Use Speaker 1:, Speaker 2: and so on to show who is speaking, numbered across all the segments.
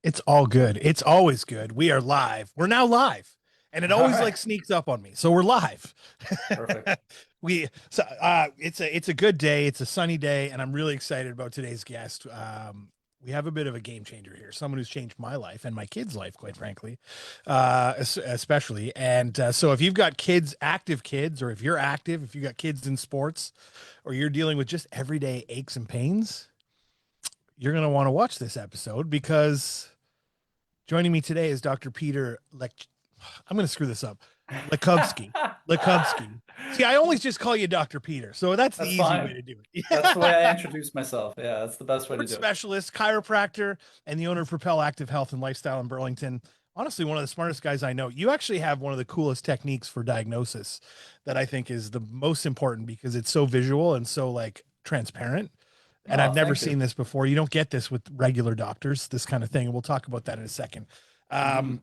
Speaker 1: It's all good. It's always good. We are live. We're now live. And it
Speaker 2: All
Speaker 1: always
Speaker 2: right.
Speaker 1: like sneaks up on me. So we're live.
Speaker 2: Perfect.
Speaker 1: It's a good day. It's a sunny day, and I'm really excited about today's guest. We have a bit of a game changer here, someone who's changed my life and my kids' life, quite frankly, especially. And so, if you've got kids, active kids, or if you're active, if you got kids in sports, or you're dealing with just everyday aches and pains, you're going to want to watch this episode because joining me today is Dr. Peter Lech. I'm going to screw this up. Lejkowski. Lejkowski. See, I always just call you Dr. Peter, so that's the
Speaker 2: That's
Speaker 1: easy way
Speaker 2: fine.
Speaker 1: to do it.
Speaker 2: That's the way I introduce myself. Yeah, that's the best way to
Speaker 1: Sports
Speaker 2: do it.
Speaker 1: specialist, chiropractor, and the owner of Propel Active Health and Lifestyle in Burlington. Honestly, one of the smartest guys I know. You actually have one of the coolest techniques for diagnosis that I think is the most important because it's so visual and so like transparent. And
Speaker 2: Oh,
Speaker 1: I've never
Speaker 2: thank
Speaker 1: seen
Speaker 2: you.
Speaker 1: this before. You don't get this with regular doctors, this kind of thing. And we'll talk about that in a second.
Speaker 2: Hmm.
Speaker 1: Um,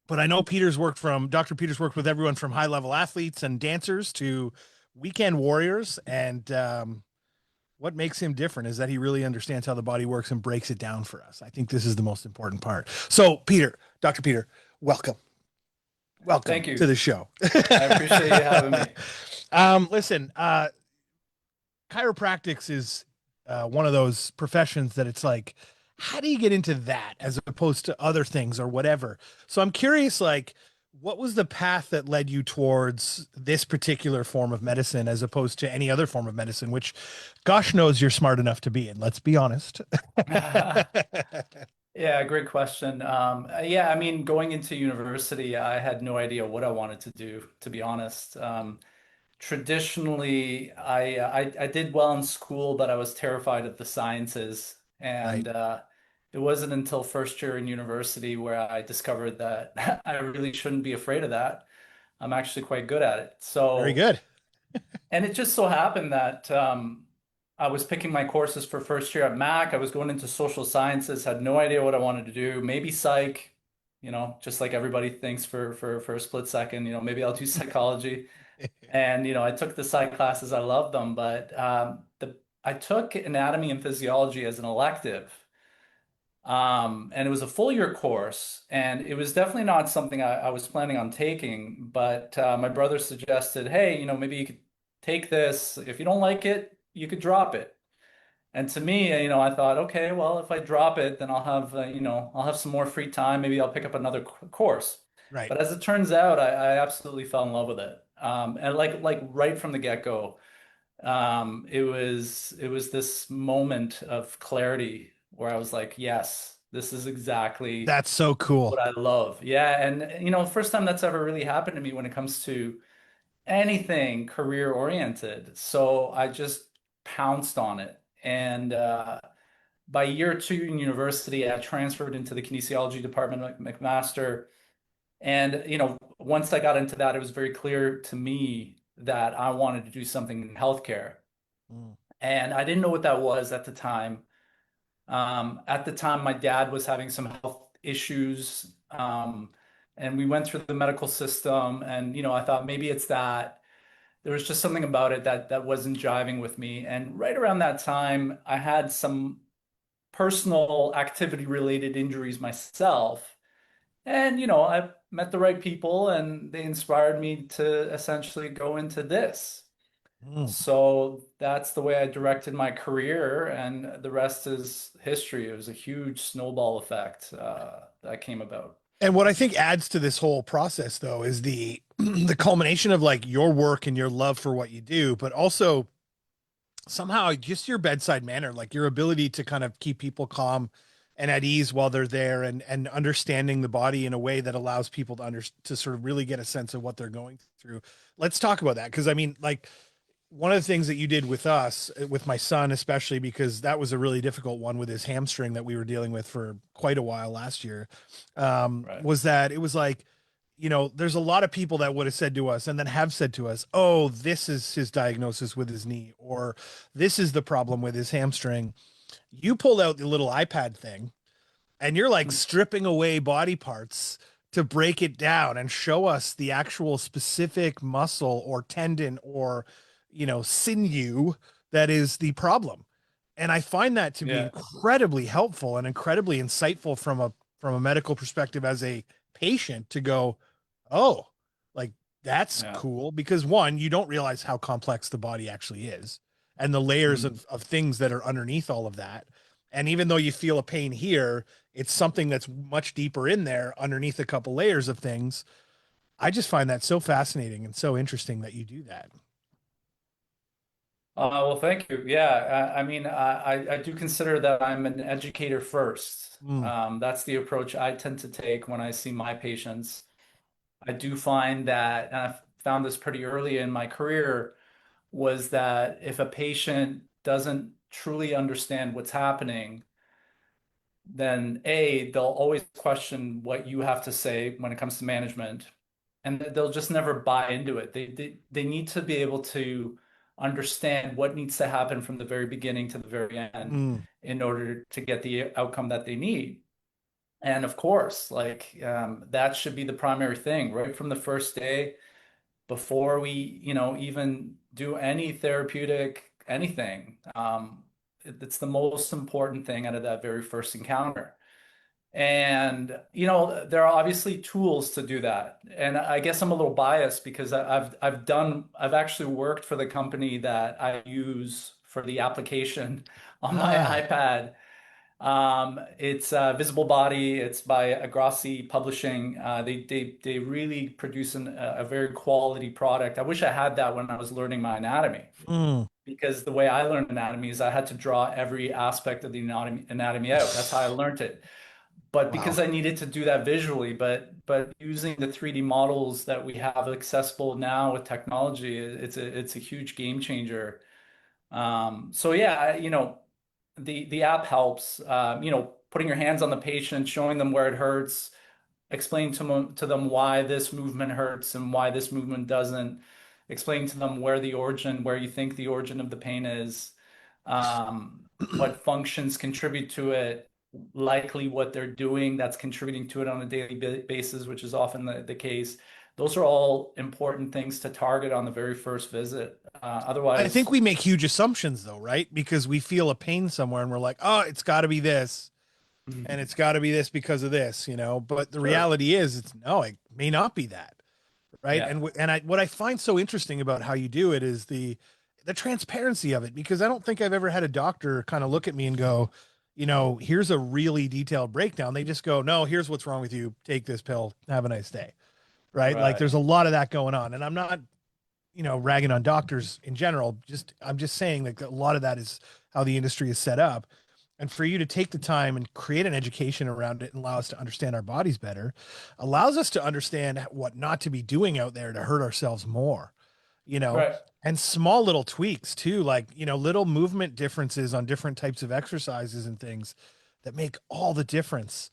Speaker 1: but I know Dr. Peters worked with everyone from high level athletes and dancers to weekend warriors. And what makes him different is that he really understands how the body works and breaks it down for us. I think this is the most important part. So, Dr. Peter, welcome. Welcome
Speaker 2: Thank
Speaker 1: to
Speaker 2: you.
Speaker 1: the show.
Speaker 2: I appreciate you having me.
Speaker 1: Listen, chiropractics is one of those professions that it's like, how do you get into that as opposed to other things or whatever? So I'm curious, like, what was the path that led you towards this particular form of medicine as opposed to any other form of medicine, which gosh knows you're smart enough to be in, let's be honest.
Speaker 2: Yeah, great question. Yeah, I mean, going into university, I had no idea what I wanted to do, to be honest. Traditionally, I did well in school, but I was terrified of the sciences.
Speaker 1: Right.
Speaker 2: And it wasn't until first year in university where I discovered that I really shouldn't be afraid of that. I'm actually quite good at it.
Speaker 1: Very
Speaker 2: So,
Speaker 1: good.
Speaker 2: and it just so happened that I was picking my courses for first year at Mac. I was going into social sciences, had no idea what I wanted to do. Maybe psych, just like everybody thinks for a split second, maybe I'll do psychology. And I took the psych classes. I loved them, but the I took anatomy and physiology as an elective. And it was a full year course, and it was definitely not something I was planning on taking. But my brother suggested, hey, maybe you could take this. If you don't like it, you could drop it. And to me, I thought, okay, well, if I drop it, then I'll have some more free time. Maybe I'll pick up another course.
Speaker 1: Right.
Speaker 2: But as it turns out, I absolutely fell in love with it. And like right from the get-go, it was this moment of clarity where I was like, yes, this is exactly
Speaker 1: That's so cool.
Speaker 2: what I love. Yeah, and first time that's ever really happened to me when it comes to anything career oriented. So I just pounced on it. And by year two in university, I transferred into the kinesiology department at McMaster. And once I got into that, it was very clear to me that I wanted to do something in healthcare.
Speaker 1: Mm.
Speaker 2: And I didn't know what that was at the time. At the time, my dad was having some health issues, and we went through the medical system. And I thought maybe it's that. There was just something about it that wasn't jiving with me. And right around that time, I had some personal activity related injuries myself. And I met the right people, and they inspired me to essentially go into this.
Speaker 1: Mm.
Speaker 2: So that's the way I directed my career, and the rest is history. It was a huge snowball effect that came about.
Speaker 1: And what I think adds to this whole process though is the the culmination of like your work and your love for what you do, but also somehow just your bedside manner, like your ability to kind of keep people calm and at ease while they're there and understanding the body in a way that allows people to sort of really get a sense of what they're going through. Let's talk about that because I mean like one of the things that you did with us, with my son, especially because that was a really difficult one with his hamstring that we were dealing with for quite a while last year,
Speaker 2: Right.
Speaker 1: was that it was like, there's a lot of people that would have said to us and then have said to us, oh, this is his diagnosis with his knee, or this is the problem with his hamstring. You pulled out the little iPad thing and you're like stripping away body parts to break it down and show us the actual specific muscle or tendon or sinew that is the problem. And I find that to be
Speaker 2: Yeah.
Speaker 1: incredibly helpful and incredibly insightful from a from a medical perspective as a patient to go, oh, like that's
Speaker 2: Yeah.
Speaker 1: cool because one, you don't realize how complex the body actually is and the layers
Speaker 2: Mhm.
Speaker 1: of things that are underneath all of that. And even though you feel a pain here, it's something that's much deeper in there underneath a couple layers of things. I just find that so fascinating and so interesting that you do that.
Speaker 2: Well, thank you. Yeah, I mean, I do consider that I'm an educator first.
Speaker 1: Mm.
Speaker 2: That's the approach I tend to take when I see my patients. I do find that, and I found this pretty early in my career, was that if a patient doesn't truly understand what's happening, then A, they'll always question what you have to say when it comes to management, and they'll just never buy into it. They need to be able to understand what needs to happen from the very beginning to the very end
Speaker 1: Mm.
Speaker 2: in order to get the outcome that they need. And of course, like that should be the primary thing, right from the first day before we, even do any therapeutic anything. It's the most important thing out of that very first encounter. And, there are obviously tools to do that. And I guess I'm a little biased because I've actually worked for the company that I use for the application on my
Speaker 1: Ah.
Speaker 2: iPad. It's Visible Body. It's by Agrassi Publishing. They really produce a very quality product. I wish I had that when I was learning my anatomy,
Speaker 1: Mm.
Speaker 2: because the way I learned anatomy is I had to draw every aspect of the anatomy out. That's how I learned it. But
Speaker 1: Wow.
Speaker 2: because I needed to do that visually, but using the 3D models that we have accessible now with technology, it's a huge game changer. So yeah, the app helps. Putting your hands on the patient, showing them where it hurts, explain to them why this movement hurts and why this movement doesn't. Explain to them where you think the origin of the pain is, what functions contribute to it, likely what they're doing that's contributing to it on a daily basis, which is often the case. Those are all important things to target on the very first visit.
Speaker 1: I think
Speaker 2: Otherwise,
Speaker 1: we make huge assumptions though, right? Because we feel a pain somewhere and we're like, oh, it's got to be this and it's got to be this because of this, but the
Speaker 2: sure,
Speaker 1: reality is it's no, it may not be that. Right.
Speaker 2: yeah,
Speaker 1: And what I find so interesting about how you do it is the transparency of it, because I don't think I've ever had a doctor kind of look at me and go, here's a really detailed breakdown. They just go, no, here's what's wrong with you. Take this pill. Have a nice day. Right. Like
Speaker 2: right,
Speaker 1: there's a lot of that going on. And I'm not, ragging on doctors in general. I'm just saying that a lot of that is how the industry is set up. And for you to take the time and create an education around it and allow us to understand our bodies better, allows us to understand what not to be doing out there to hurt ourselves more, you know,
Speaker 2: right.
Speaker 1: and small little tweaks too, like, little movement differences on different types of exercises and things that make all the difference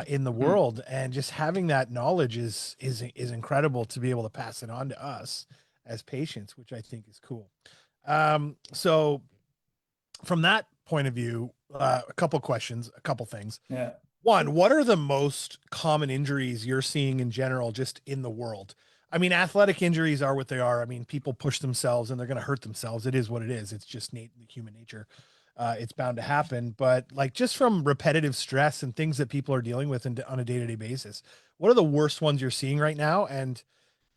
Speaker 1: in the
Speaker 2: Hmm.
Speaker 1: world. And just having that knowledge is incredible to be able to pass it on to us as patients, which I think is cool. So from that point of view, a couple questions, a couple things.
Speaker 2: Yeah.
Speaker 1: One, what are the most common injuries you're seeing in general, just in the world? I mean, athletic injuries are what they are. I mean, people push themselves and they're going to hurt themselves. It is what it is. It's just human nature. It's bound to happen. But like just from repetitive stress and things that people are dealing with on a day-to-day basis, what are the worst ones you're seeing right now? And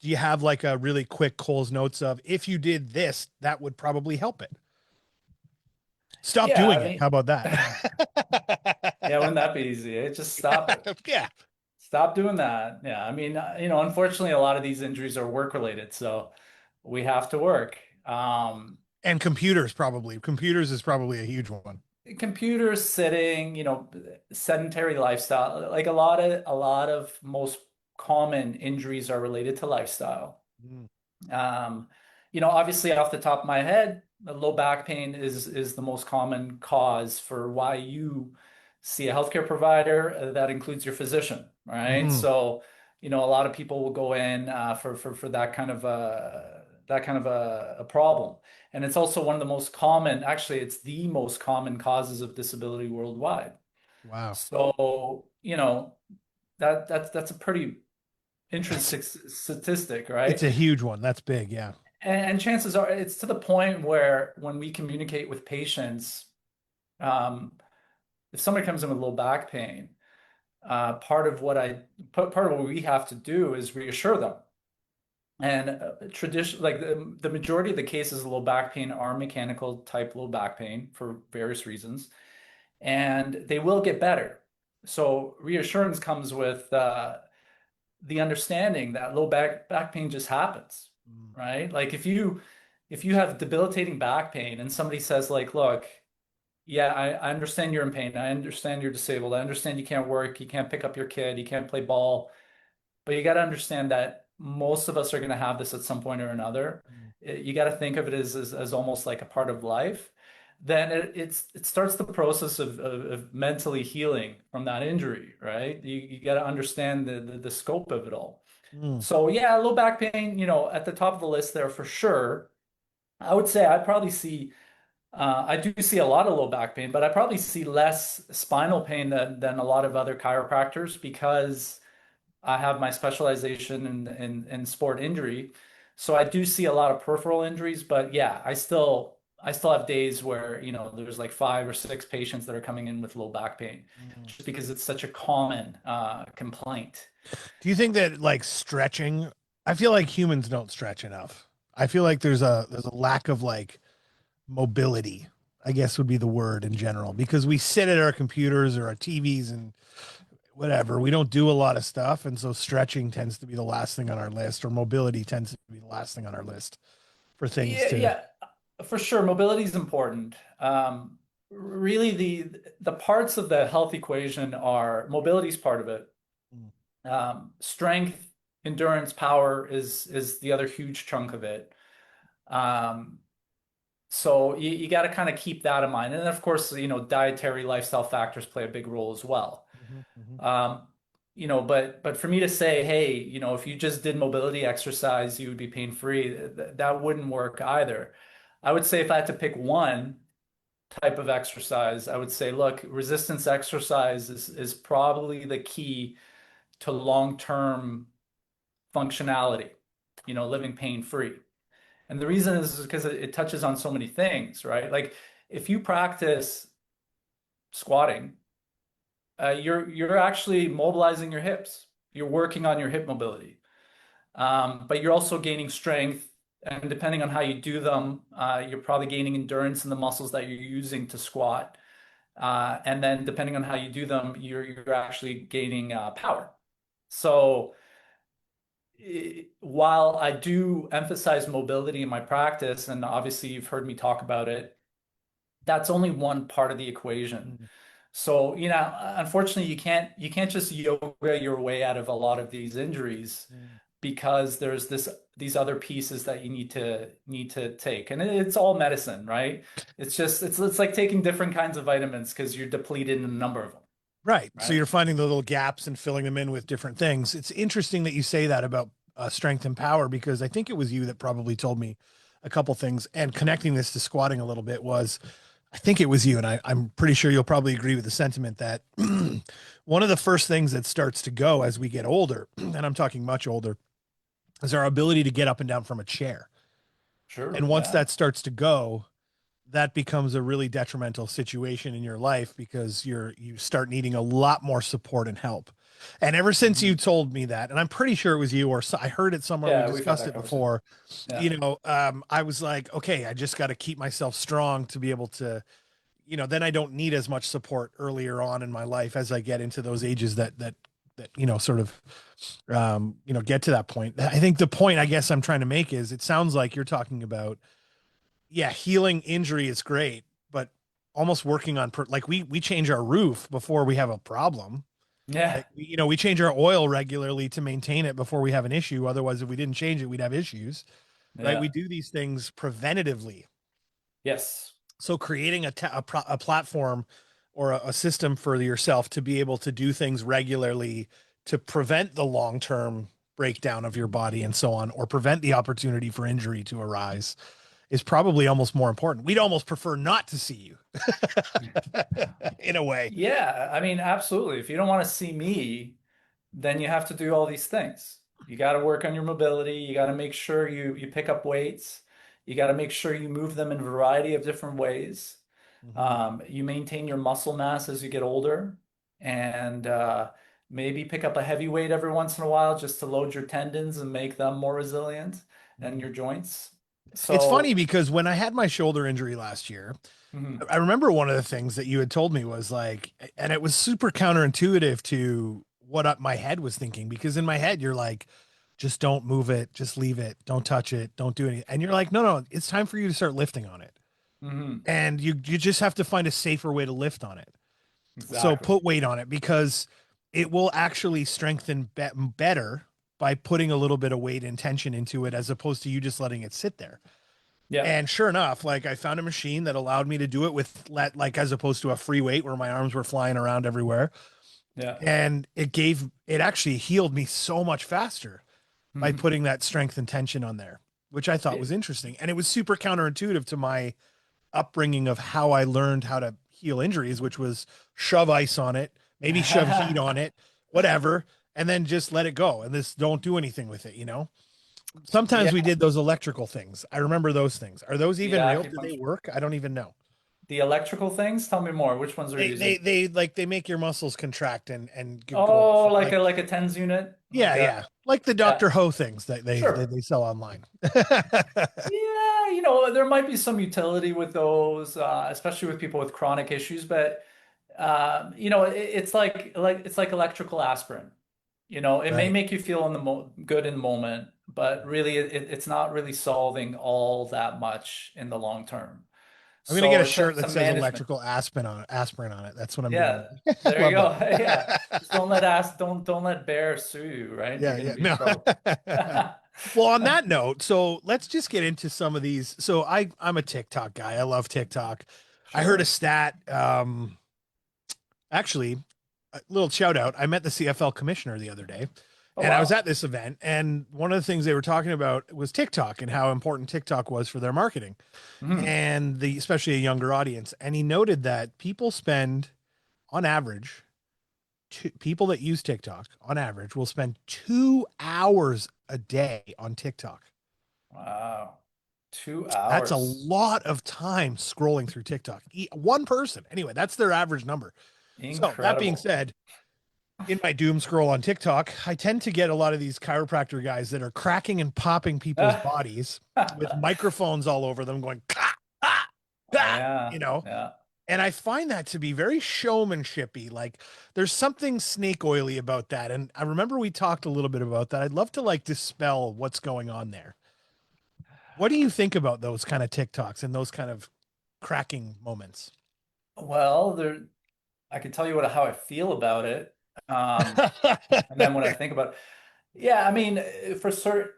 Speaker 1: do you have like a really quick Cole's notes of if you did this, that would probably help it? Stop
Speaker 2: Yeah,
Speaker 1: doing
Speaker 2: I
Speaker 1: it. How about that?
Speaker 2: mean, yeah, wouldn't that be easy? Just stop it.
Speaker 1: Yeah.
Speaker 2: Stop doing that. Yeah, I mean, unfortunately, a lot of these injuries are work related, so we have to work.
Speaker 1: And computers probably. Computers is probably a huge one.
Speaker 2: Computers, sitting, sedentary lifestyle, like a lot of most common injuries are related to lifestyle.
Speaker 1: Mm.
Speaker 2: Um, obviously off the top of my head, low back pain is the most common cause for why you see a healthcare provider. That includes your physician, right?
Speaker 1: Hmm.
Speaker 2: So, a lot of people will go in for that kind of a problem. And it's also one of the most common, actually, it's the most common causes of disability worldwide.
Speaker 1: Wow.
Speaker 2: So, that's a pretty
Speaker 1: It's
Speaker 2: interesting statistic,
Speaker 1: it's
Speaker 2: right?
Speaker 1: a huge one. That's big. Yeah.
Speaker 2: And chances are it's to the point where when we communicate with patients, um, if somebody comes in with low back pain, part of what we have to do is reassure them. And tradition, like the majority of the cases of low back pain are mechanical type low back pain for various reasons, and they will get better. So reassurance comes with the understanding that low back pain just happens,
Speaker 1: Mm,
Speaker 2: right? Like if you have debilitating back pain and somebody says like, look, yeah, I understand you're in pain. I understand you're disabled. I understand you can't work, you can't pick up your kid, you can't play ball. But you got to understand that most of us are going to have this at some point or another.
Speaker 1: mm,
Speaker 2: You got to think of it as almost like a part of life. Then it starts the process of mentally healing from that injury, right? You got to understand the scope of it all.
Speaker 1: mm,
Speaker 2: So yeah, low back pain, at the top of the list there for sure. I would say I do see a lot of low back pain, but I probably see less spinal pain than a lot of other chiropractors because I have my specialization in sport injury. So I do see a lot of peripheral injuries, but yeah, I still have days where, there's like 5 or 6 patients that are coming in with low back pain
Speaker 1: mm.
Speaker 2: just because it's such a common complaint.
Speaker 1: Do you think that like stretching, I feel like humans don't stretch enough. I feel like there's a lack of like mobility, I guess would be the word in general, because we sit at our computers or our TVs and whatever. We don't do a lot of stuff. And so stretching tends to be the last thing on our list, or mobility tends to be the last thing on our list for things
Speaker 2: Yeah,
Speaker 1: to.
Speaker 2: yeah, for sure. Mobility is important. Really, the parts of the health equation are mobility is part of it.
Speaker 1: Mm,
Speaker 2: Strength, endurance, power is the other huge chunk of it. Um, so you got to kind of keep that in mind. And then, of course, dietary lifestyle factors play a big role as well.
Speaker 1: mhm, mhm,
Speaker 2: Um, but for me to say, hey, if you just did mobility exercise, you would be pain free, that wouldn't work either. I would say if I had to pick one type of exercise, I would say, look, resistance exercise is probably the key to long-term functionality, living pain free. And the reason is because it touches on so many things, right? Like if you practice squatting, you're actually mobilizing your hips. You're working on your hip mobility, but you're also gaining strength. And depending on how you do them, you're probably gaining endurance in the muscles that you're using to squat. And then depending on how you do them, you're actually gaining power. So while I do emphasize mobility in my practice, and obviously you've heard me talk about it, that's only one part of the equation.
Speaker 1: mm,
Speaker 2: So, unfortunately, you can't just yoga your way out of a lot of these injuries
Speaker 1: mm.
Speaker 2: because there's these other pieces that you need to take. And it's all medicine, right? It's like taking different kinds of vitamins because you're depleted in a number of them,
Speaker 1: Right. So
Speaker 2: right?
Speaker 1: you're finding the little gaps and filling them in with different things. It's interesting that you say that about strength and power, because I think it was you that probably told me a couple things. And connecting this to squatting a little bit was, I think it was you, and I'm pretty sure you'll probably agree with the sentiment that one of the first things that starts to go as we get older, and I'm talking much older, is our ability to get up and down from a chair.
Speaker 2: Sure.
Speaker 1: And once
Speaker 2: Yeah.
Speaker 1: that starts to go, that becomes a really detrimental situation in your life, because you start needing a lot more support and help. And ever since you
Speaker 2: Mhm.
Speaker 1: told me that, and I'm pretty sure it was you, or I heard it somewhere, we
Speaker 2: Yeah, we've had
Speaker 1: discussed
Speaker 2: that
Speaker 1: it
Speaker 2: conversation.
Speaker 1: before,
Speaker 2: Yeah.
Speaker 1: I was like, okay, I just got to keep myself strong to be able to, then I don't need as much support earlier on in my life as I get into those ages that sort of get to that point. I think the point I guess I'm trying to make is, it sounds like you're talking about, yeah, healing injury is great, but almost working on like we change our roof before we have a problem.
Speaker 2: Yeah.
Speaker 1: Like we change our oil regularly to maintain it before we have an issue. Otherwise, if we didn't change it, we'd have issues, right? We
Speaker 2: Yeah.
Speaker 1: do these things preventatively.
Speaker 2: Yes.
Speaker 1: So creating a platform or a system for yourself to be able to do things regularly to prevent the long-term breakdown of your body and so on, or prevent the opportunity for injury to arise, is probably almost more important. We'd almost prefer not to see you in a way.
Speaker 2: Yeah, I mean, absolutely. If you don't want to see me, then you have to do all these things. You got to work on your mobility. You got to make sure you pick up weights. You got to make sure you move them in a variety of different ways.
Speaker 1: Mhm.
Speaker 2: You maintain your muscle mass as you get older, and maybe pick up a heavy weight every once in a while just to load your tendons and make them more resilient and your joints.
Speaker 1: It's funny
Speaker 2: So,
Speaker 1: because when I had my shoulder injury last year,
Speaker 2: mhm,
Speaker 1: I remember one of the things that you had told me was like, and it was super counterintuitive to what my head was thinking, because in my head, you're like, just don't move it, just leave it, don't touch it, don't do anything. And you're like, no, no, it's time for you to start lifting on it.
Speaker 2: mhm,
Speaker 1: And you just have to find a safer way to lift on it. So
Speaker 2: exactly.
Speaker 1: put weight on it because it will actually strengthen better by putting a little bit of weight and tension into it as opposed to you just letting it sit there.
Speaker 2: Yeah,
Speaker 1: And sure enough, like I found a machine that allowed me to do it with like as opposed to a free weight where my arms were flying around everywhere.
Speaker 2: yeah.
Speaker 1: And it actually healed me so much faster by
Speaker 2: Mhm.
Speaker 1: putting that strength and tension on there, which I thought was interesting. And it was super counterintuitive to my upbringing of how I learned how to heal injuries, which was shove ice on it, maybe shove heat on it, whatever, and then just let it go. And this don't do anything with it, you know? Sometimes
Speaker 2: Yeah,
Speaker 1: we did those electrical things. I remember those things. Are those
Speaker 2: the
Speaker 1: even real? Do they
Speaker 2: acupuncture,
Speaker 1: work? I don't even know.
Speaker 2: the electrical things. Tell me more. Which ones are you using?
Speaker 1: They like they make your muscles contract and go
Speaker 2: Oh,
Speaker 1: like
Speaker 2: like a TENS unit,
Speaker 1: yeah, yeah. Like the
Speaker 2: yeah,
Speaker 1: Dr. Ho things that
Speaker 2: sure.
Speaker 1: they sell online.
Speaker 2: Yeah, there might be some utility with those, especially with people with chronic issues, but it's like electrical aspirin. It may
Speaker 1: Right.
Speaker 2: make you feel in the mo good in the moment, but really it's not really solving all that much in the long term.
Speaker 1: I'm gonna get
Speaker 2: So
Speaker 1: a
Speaker 2: in terms
Speaker 1: shirt that
Speaker 2: of
Speaker 1: says
Speaker 2: management,
Speaker 1: electrical aspirin on it. That's what I'm
Speaker 2: yeah,
Speaker 1: doing.
Speaker 2: there you
Speaker 1: Love
Speaker 2: go. Yeah.
Speaker 1: that.
Speaker 2: Just don't let ask don't let bear sue you, right? You're
Speaker 1: Yeah,
Speaker 2: gonna
Speaker 1: yeah.
Speaker 2: be in
Speaker 1: No.
Speaker 2: trouble.
Speaker 1: Well, on that note, so let's just get into some of these. So I'm a TikTok guy. I love TikTok. I heard a
Speaker 2: Sure.
Speaker 1: stat. Actually, a little shout out. I met the CFL commissioner the other day,
Speaker 2: Oh
Speaker 1: and I was
Speaker 2: wow.
Speaker 1: at this event, and one of the things they were talking about was TikTok and how important TikTok was for their marketing
Speaker 2: Mhm.
Speaker 1: and especially a younger audience. And he noted that people spend on average people that use TikTok on average will spend 2 hours a day on TikTok.
Speaker 2: Wow. two
Speaker 1: That's a
Speaker 2: hours.
Speaker 1: lot of time scrolling through TikTok. One person, anyway, that's their average number. So that being
Speaker 2: Incredible.
Speaker 1: said, in my doom scroll on TikTok, I tend to get a lot of these chiropractor guys that are cracking and popping people's bodies with microphones all over them, going, "Ka, ah, ah,"
Speaker 2: Yeah,
Speaker 1: you know.
Speaker 2: yeah.
Speaker 1: And I find that to be very showmanshipy. Like there's something snake oily about that. And I remember we talked a little bit about that. I'd love to like dispel what's going on there. What do you think about those kind of TikToks and those kind of cracking moments?
Speaker 2: Well, I can tell you how I feel about it. Um, and then when I think about it, yeah, I mean, for certain,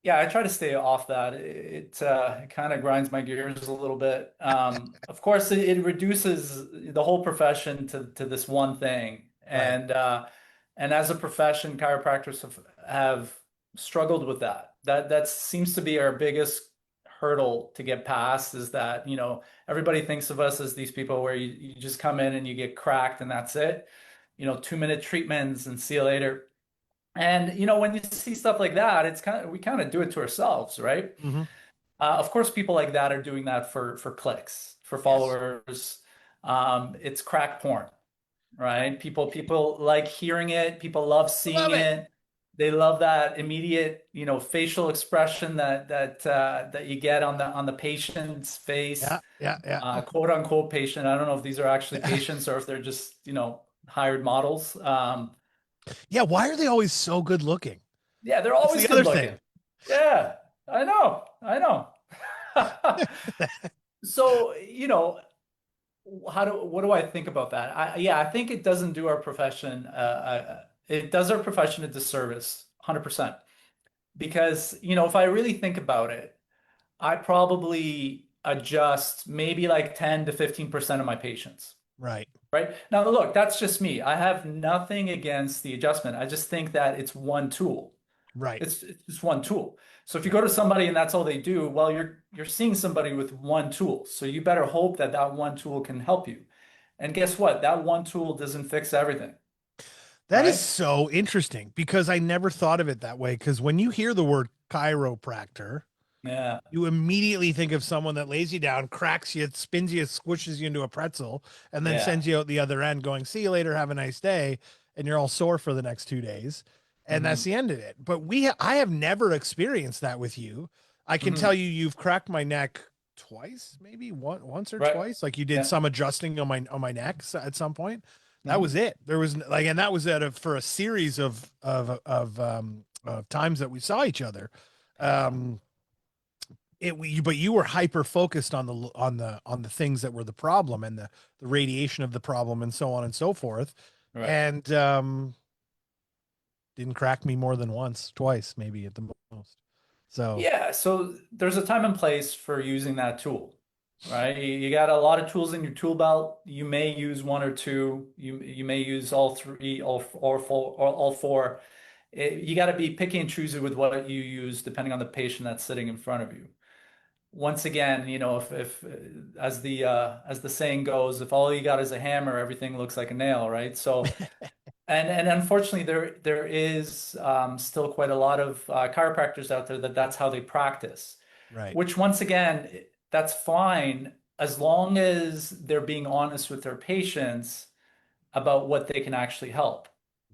Speaker 2: yeah, I try to stay off that. It kind of grinds my gears a little bit. Of course, it reduces the whole profession to this one thing,
Speaker 1: Right.
Speaker 2: and as a profession, chiropractors have struggled with that. That seems to be our biggest hurdle to get past is that, everybody thinks of us as these people where you just come in and you get cracked and that's it. 2-minute treatments and see you later. And when you see stuff like that, we kind of do it to ourselves, right?
Speaker 1: Mm-hmm.
Speaker 2: Of course, people like that are doing that for clicks, for
Speaker 1: Yes.
Speaker 2: followers. It's crack porn, right? People like hearing it. People love seeing
Speaker 1: Love it.
Speaker 2: it. They love that immediate, facial expression that you get on the patient's face,
Speaker 1: Yeah. Yeah. Yeah.
Speaker 2: quote unquote patient. I don't know if these are actually patients or if they're just, hired models.
Speaker 1: Yeah. Why are they always so good looking?
Speaker 2: Yeah, they're
Speaker 1: That's
Speaker 2: always
Speaker 1: the
Speaker 2: good
Speaker 1: other thing.
Speaker 2: looking. Yeah, I know. I know. So, what do I think about that? Yeah, I think it doesn't do our profession, it does our profession a disservice, 100%. Because, if I really think about it, I probably adjust maybe like 10 to 15% of my patients.
Speaker 1: Right.
Speaker 2: Right. Now, look, that's just me. I have nothing against the adjustment. I just think that it's one tool.
Speaker 1: Right.
Speaker 2: It's just one tool. So if you
Speaker 1: Right.
Speaker 2: go to somebody and that's all they do, well, you're seeing somebody with one tool. So you better hope that that one tool can help you. And guess what? That one tool doesn't fix everything,
Speaker 1: That is
Speaker 2: right?
Speaker 1: so interesting because I never thought of it that way. Because when you hear the word chiropractor,
Speaker 2: Yeah.
Speaker 1: you immediately think of someone that lays you down, cracks you, spins you, squishes you into a pretzel, and then
Speaker 2: Yeah.
Speaker 1: sends you out the other end going, see you later, have a nice day. and you're all sore for the next 2 days, and that's
Speaker 2: Hmm.
Speaker 1: the end of it. But I have never experienced that with you. I can tell
Speaker 2: Hmm.
Speaker 1: you, you've cracked my neck twice, maybe once or
Speaker 2: Right.
Speaker 1: twice. Like you did
Speaker 2: Yeah.
Speaker 1: some adjusting on my neck at some point. That was
Speaker 2: Hmm.
Speaker 1: it. There was like, and that was for a series of times that we saw each other.
Speaker 2: Yeah.
Speaker 1: Um, but you were hyper focused on the things that were the problem, and the radiation of the problem, and so on and so forth,
Speaker 2: Right.
Speaker 1: and didn't crack me more than once, twice maybe at the most. So
Speaker 2: Yeah, so there's a time and place for using that tool, right? You got a lot of tools in your tool belt. You may use one or two. You may use all three, all or four, or all four. You got to be picky and choosy with what you use, depending on the patient that's sitting in front of you. Once again, if as the saying goes, if all you got is a hammer, everything looks like a nail, right? So, and unfortunately, there is still quite a lot of chiropractors out there that's how they practice.
Speaker 1: right,
Speaker 2: Which once again, that's fine as long as they're being honest with their patients about what they can actually help,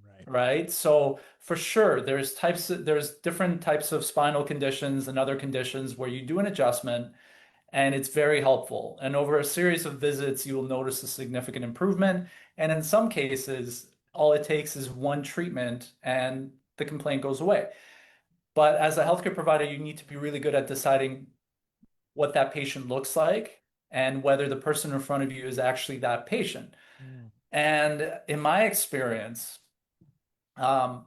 Speaker 1: right.
Speaker 2: right? So for sure, there's different types of spinal conditions and other conditions where you do an adjustment and it's very helpful. And over a series of visits, you will notice a significant improvement. And in some cases, all it takes is one treatment and the complaint goes away. But as a healthcare provider, you need to be really good at deciding what that patient looks like and whether the person in front of you is actually that patient.
Speaker 1: Mm.
Speaker 2: And in my experience, um,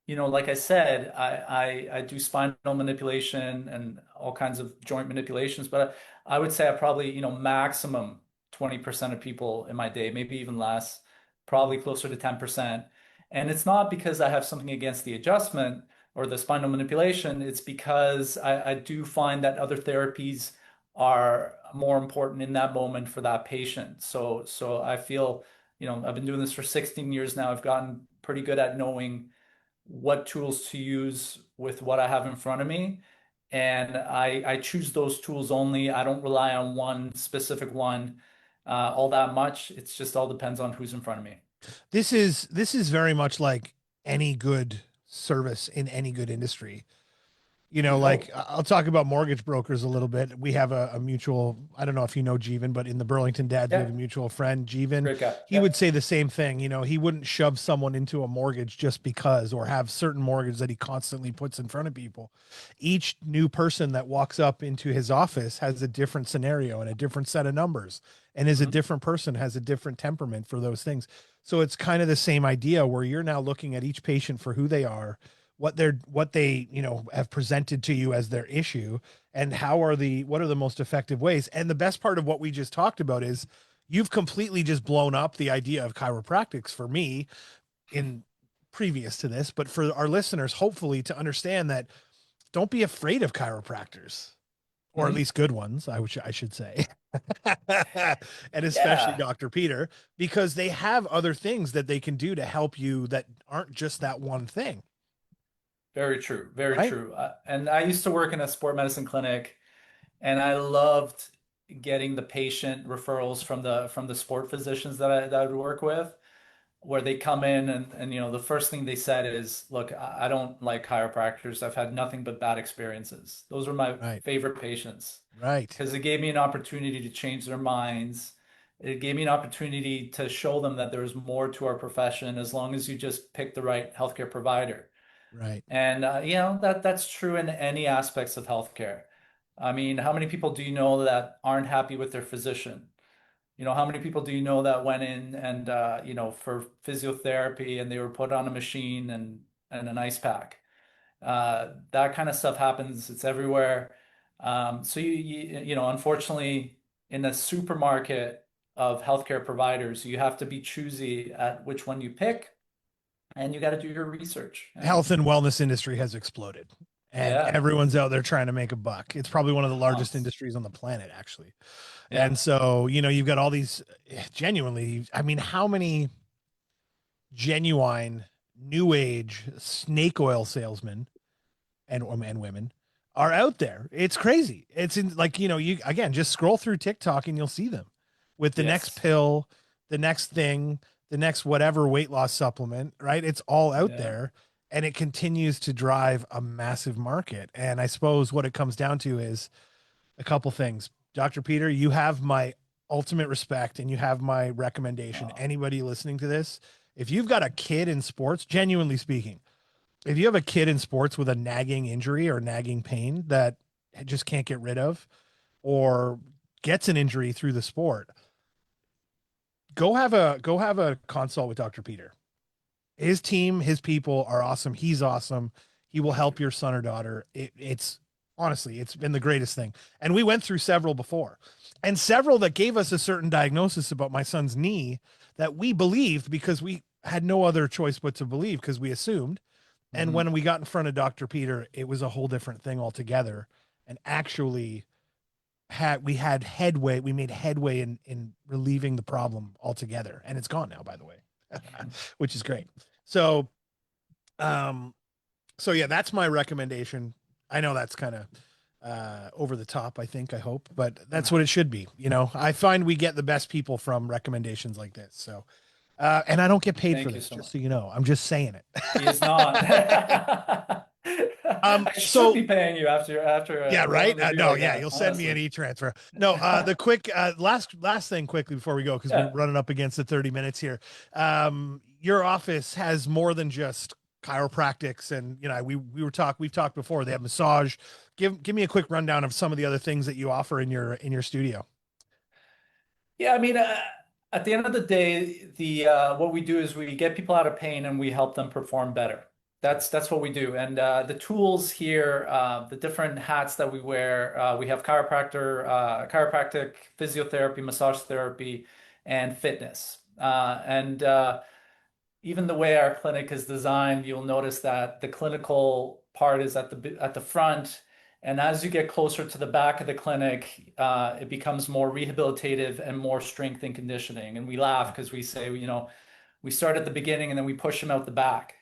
Speaker 2: like I said, I do spinal manipulation and all kinds of joint manipulations, but I would say I probably, maximum 20% of people in my day, maybe even less,
Speaker 1: Mm.
Speaker 2: probably closer to 10%. And it's not because I have something against the adjustment or the spinal manipulation, it's because I do find that other therapies are more important in that moment for that patient. So I feel, I've been doing this for 16 years now. I've gotten pretty good at knowing what tools to use with what I have in front of me. And I choose those tools only. I don't rely on one specific one all that much. It's just all depends on who's in front of me.
Speaker 1: This is very much like any good service in any good industry.
Speaker 2: You'd
Speaker 1: Like
Speaker 2: hope.
Speaker 1: I'll talk about mortgage brokers a little bit. We have a mutual, I don't know if you know Jeevan, but in the Burlington Dads, we have
Speaker 2: Yeah,
Speaker 1: a mutual friend, Jeevan.
Speaker 2: great guy.
Speaker 1: He
Speaker 2: Yeah.
Speaker 1: would say the same thing. He wouldn't shove someone into a mortgage just because, or have certain mortgage that he constantly puts in front of people. Each new person that walks up into his office has a different scenario and a different set of numbers, and is a
Speaker 2: Mhm.
Speaker 1: different person, has a different temperament for those things. So it's kind of the same idea where you're now looking at each patient for who they are, what they have presented to you as their issue, and what are the most effective ways. And the best part of what we just talked about is you've completely just blown up the idea of chiropractics for me in previous to this, but for our listeners, hopefully, to understand that don't be afraid of chiropractors, or at
Speaker 2: Mhm.
Speaker 1: least good ones, I should say. And especially
Speaker 2: Yeah,
Speaker 1: Dr. Peter, because they have other things that they can do to help you that aren't just that one thing,
Speaker 2: very true. Very
Speaker 1: right?
Speaker 2: true. And I used to work in a sport medicine clinic, and I loved getting the patient referrals from the sport physicians that I would work with, where they come in and the first thing they said is, look, I don't like chiropractors. I've had nothing but bad experiences. Those were my
Speaker 1: Right.
Speaker 2: favorite patients
Speaker 1: Right.
Speaker 2: because it gave me an opportunity to change their minds. It gave me an opportunity to show them that there's more to our profession as long as you just pick the right healthcare provider.
Speaker 1: Right.
Speaker 2: And that's true in any aspects of healthcare. I mean, how many people do you know that aren't happy with their physician? How many people do you know that went in and for physiotherapy and they were put on a machine and an ice pack? That kind of stuff happens. It's everywhere. So unfortunately, in the supermarket of healthcare providers, you have to be choosy at which one you pick, and you got to do your research. And
Speaker 1: Health and wellness industry has exploded, and
Speaker 2: yeah,
Speaker 1: everyone's out there trying to make a buck. It's probably one of the largest
Speaker 2: tons.
Speaker 1: industries on the planet, actually.
Speaker 2: Yeah.
Speaker 1: And so, you've got all these genuinely, I mean, how many genuine new age snake oil salesmen and women are out there? It's crazy. It's in, like, you again just scroll through TikTok and you'll see them with the next
Speaker 2: Yes.
Speaker 1: pill, the next thing, the next whatever weight loss supplement, right? It's all out
Speaker 2: Yeah.
Speaker 1: there and it continues to drive a massive market. And I suppose what it comes down to is a couple things. Dr. Peter, you have my ultimate respect and you have my recommendation.
Speaker 2: Oh,
Speaker 1: Anybody listening to this, if you've got a kid in sports, genuinely speaking, if you have a kid in sports with a nagging injury or nagging pain that just can't get rid of, or gets an injury through the sport, go have a consult with Dr. Peter. His team, his people are awesome. He's awesome. He will
Speaker 2: thank
Speaker 1: help
Speaker 2: you.
Speaker 1: your son or daughter. It's honestly, it's been the greatest thing. And we went through several before, and several that gave us a certain diagnosis about my son's knee that we believed because we had no other choice but to believe because we assumed. And
Speaker 2: Hmm.
Speaker 1: when we got in front of Dr. Peter, it was a whole different thing altogether. And actually, had headway. We made headway in relieving the problem altogether, and it's gone now, by the way, which is great. So, um, so yeah, that's my recommendation. I know that's kind of over the top. I think. I hope, but that's what it should be. You know, I find we get the best people from recommendations like this. So, and I don't get paid for
Speaker 2: Thank you
Speaker 1: this,
Speaker 2: so
Speaker 1: just
Speaker 2: much.
Speaker 1: so you know. I'm just saying
Speaker 2: He is not. I should
Speaker 1: So
Speaker 2: be paying you after
Speaker 1: yeah,
Speaker 2: a
Speaker 1: right.
Speaker 2: review
Speaker 1: No,
Speaker 2: like
Speaker 1: yeah,
Speaker 2: that,
Speaker 1: you'll send me an
Speaker 2: honestly.
Speaker 1: e-transfer. No, the quick last thing quickly before we go because we're
Speaker 2: Yeah.
Speaker 1: running up against the 30 minutes here. Your office has more than just chiropractics, and you know we've talked before. They have massage. Give me a quick rundown of some of the other things that you offer in your studio.
Speaker 2: Yeah, I mean, at the end of the day, the what we do is we get people out of pain and we help them perform better. That's what we do. And the tools here, the different hats that we wear, we have chiropractic, physiotherapy, massage therapy, and fitness. And even the way our clinic is designed, you'll notice that the clinical part is at the front, and as you get closer to the back of the clinic, it becomes more rehabilitative and more strength and conditioning. And we laugh because we say, we start at the beginning and then we push them out the back.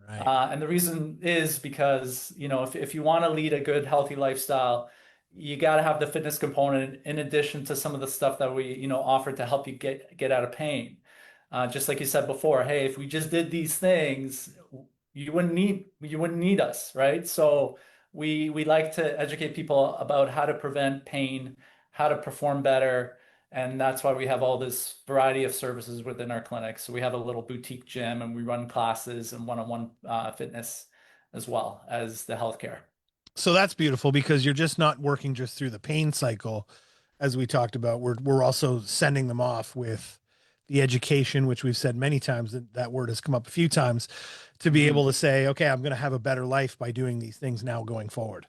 Speaker 1: Right.
Speaker 2: And the reason is because, if you want to lead a good, healthy lifestyle, you got to have the fitness component in addition to some of the stuff that we, offer to help you get out of pain. Just like you said before, hey, if we just did these things, you wouldn't need us, right? So we like to educate people about how to prevent pain, how to perform better, and that's why we have all this variety of services within our clinic. So we have a little boutique gym and we run classes and one-on-one fitness as well as the healthcare.
Speaker 1: So that's beautiful because you're just not working just through the pain cycle, as we talked about. We're also sending them off with the education, which we've said many times that that word has come up a few times, to be able
Speaker 2: Hmm.
Speaker 1: to say, okay, I'm going to have a better life by doing these things now going forward.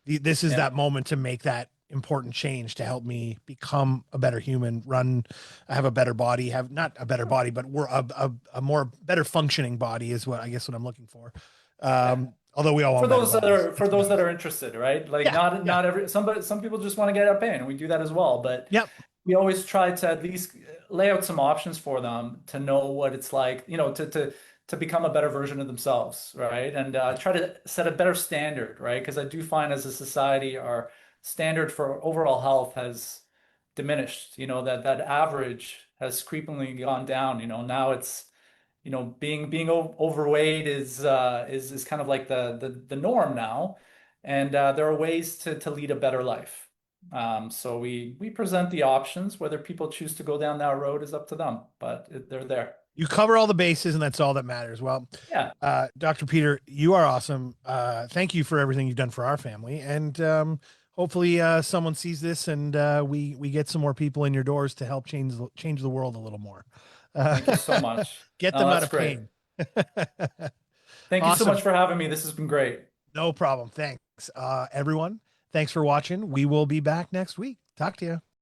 Speaker 1: This is
Speaker 2: Yeah.
Speaker 1: that moment to make that important change to help me become a better human, run, have a better body, have not a better body, but we're a more better functioning body is what I guess what I'm looking for.
Speaker 2: Yeah.
Speaker 1: Although we all
Speaker 2: For
Speaker 1: want better
Speaker 2: those that
Speaker 1: bodies,
Speaker 2: are for
Speaker 1: let's be
Speaker 2: those that
Speaker 1: honest.
Speaker 2: are interested, right? Like
Speaker 1: Yeah, yeah,
Speaker 2: not every some people just want to get out of pain, and we do that as well. But
Speaker 1: yep.
Speaker 2: we always try to at least lay out some options for them to know what it's like, to become a better version of themselves, right? And try to set a better standard, right? Because I do find as a society, our standard for overall health has diminished. That average has creepingly gone down. Now it's being overweight is kind of like the norm now, and there are ways to lead a better life. So we present the options. Whether people choose to go down that road is up to them, but they're there.
Speaker 1: You cover all the bases, and that's all that matters. Well,
Speaker 2: Yeah,
Speaker 1: Dr. Peter, you are awesome. Thank you for everything you've done for our family, and hopefully, someone sees this, and we get some more people in your doors to help change the world a little more. Uh,
Speaker 2: thank you so much.
Speaker 1: get
Speaker 2: No,
Speaker 1: them out
Speaker 2: that's
Speaker 1: of
Speaker 2: great.
Speaker 1: pain.
Speaker 2: Thank you so
Speaker 1: Awesome.
Speaker 2: much for having me. This has been great.
Speaker 1: No problem. Thanks, everyone. Thanks for watching. We will be back next week. Talk to you.